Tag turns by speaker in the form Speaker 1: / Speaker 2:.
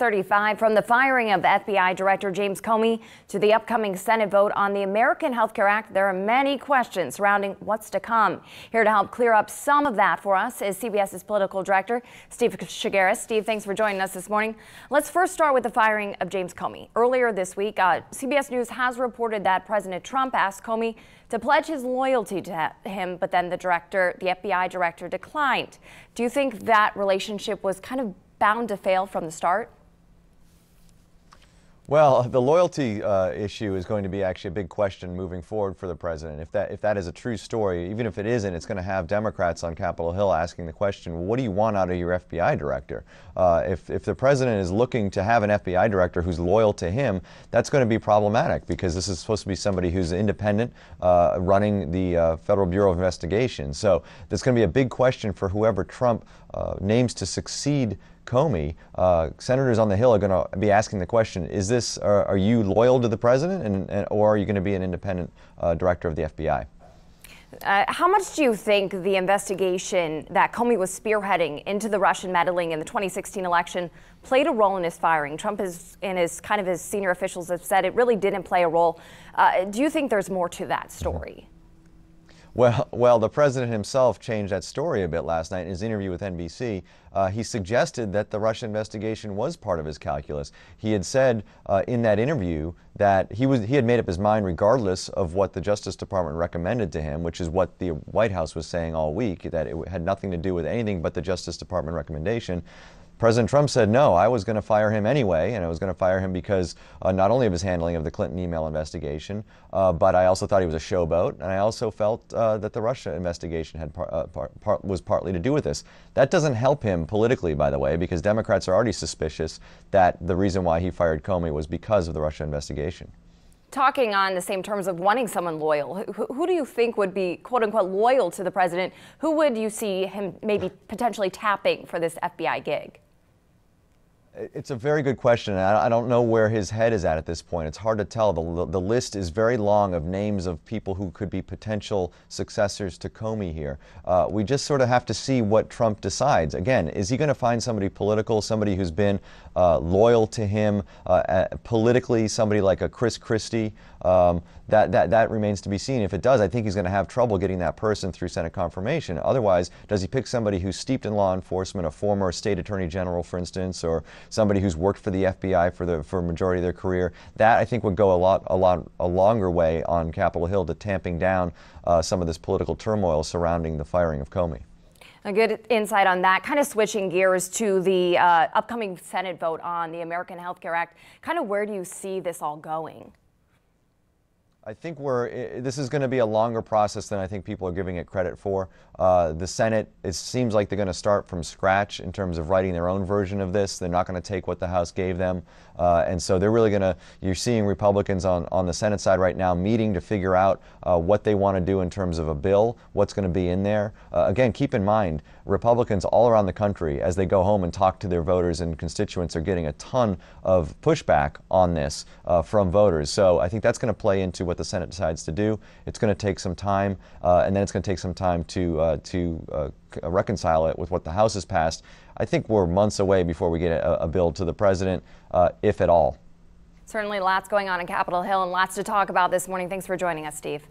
Speaker 1: 6:35, from the firing of FBI Director James Comey to the upcoming Senate vote on the American Health Care Act, there are many questions surrounding what's to come. Here to help clear up some of that for us is CBS's Political Director, Steve Chaggaris. Steve, thanks for joining us this morning. Let's first start with the firing of James Comey. Earlier this week, CBS News has reported that President Trump asked Comey to pledge his loyalty to him, but then the FBI director declined. Do you think that relationship was kind of bound to fail from the start?
Speaker 2: Well, the loyalty issue is going to be actually a big question moving forward for the president. If that is a true story, even if it isn't, it's going to have Democrats on Capitol Hill asking the question, well, what do you want out of your FBI director? If the president is looking to have an FBI director who's loyal to him, that's going to be problematic, because this is supposed to be somebody who's independent, running the Federal Bureau of Investigation. So there's going to be a big question for whoever Trump names to succeed Comey. Senators on the Hill are going to be asking the question, are you loyal to the president, or are you going to be an independent director of the FBI?
Speaker 1: How much do you think the investigation that Comey was spearheading into the Russian meddling in the 2016 election played a role in his firing? Trump and his senior officials have said it really didn't play a role. Do you think there's more to that story?
Speaker 2: Well, the president himself changed that story a bit last night in his interview with NBC. He suggested that the Russia investigation was part of his calculus. He had said in that interview that he had made up his mind regardless of what the Justice Department recommended to him, which is what the White House was saying all week, that it had nothing to do with anything but the Justice Department recommendation. President Trump said, no, I was going to fire him anyway, and I was going to fire him because not only of his handling of the Clinton email investigation, but I also thought he was a showboat, and I also felt that the Russia investigation had was partly to do with this. That doesn't help him politically, by the way, because Democrats are already suspicious that the reason why he fired Comey was because of the Russia investigation.
Speaker 1: Talking on the same terms of wanting someone loyal, who do you think would be, quote-unquote, loyal to the president? Who would you see him maybe potentially tapping for this FBI gig?
Speaker 2: It's a very good question, and I don't know where his head is at this point. It's hard to tell. The list is very long of names of people who could be potential successors to Comey here. We just sort of have to see what Trump decides. Again, is he going to find somebody political, somebody who's been loyal to him politically, somebody like a Chris Christie? That remains to be seen. If it does, I think he's going to have trouble getting that person through Senate confirmation. Otherwise, does he pick somebody who's steeped in law enforcement, a former state attorney general, for instance, or somebody who's worked for the FBI for a majority of their career? That, I think, would go a longer way on Capitol Hill to tamping down some of this political turmoil surrounding the firing of Comey.
Speaker 1: A good insight on that. Kind of switching gears to the upcoming Senate vote on the American Health Care Act. Kind of where do you see this all going?
Speaker 2: I think this is going to be a longer process than I think people are giving it credit for. The Senate, it seems like they're going to start from scratch in terms of writing their own version of this. They're not going to take what the House gave them. And so they're really going to, you're seeing Republicans on the Senate side right now meeting to figure out what they want to do in terms of a bill, what's going to be in there. Again, keep in mind, Republicans all around the country, as they go home and talk to their voters and constituents, are getting a ton of pushback on this from voters. So I think that's going to play into what the Senate decides to do. It's going to take some time, and then it's going to take some time to reconcile it with what the House has passed. I think we're months away before we get a bill to the president, if at all.
Speaker 1: Certainly lots going on in Capitol Hill and lots to talk about this morning. Thanks for joining us, Steve.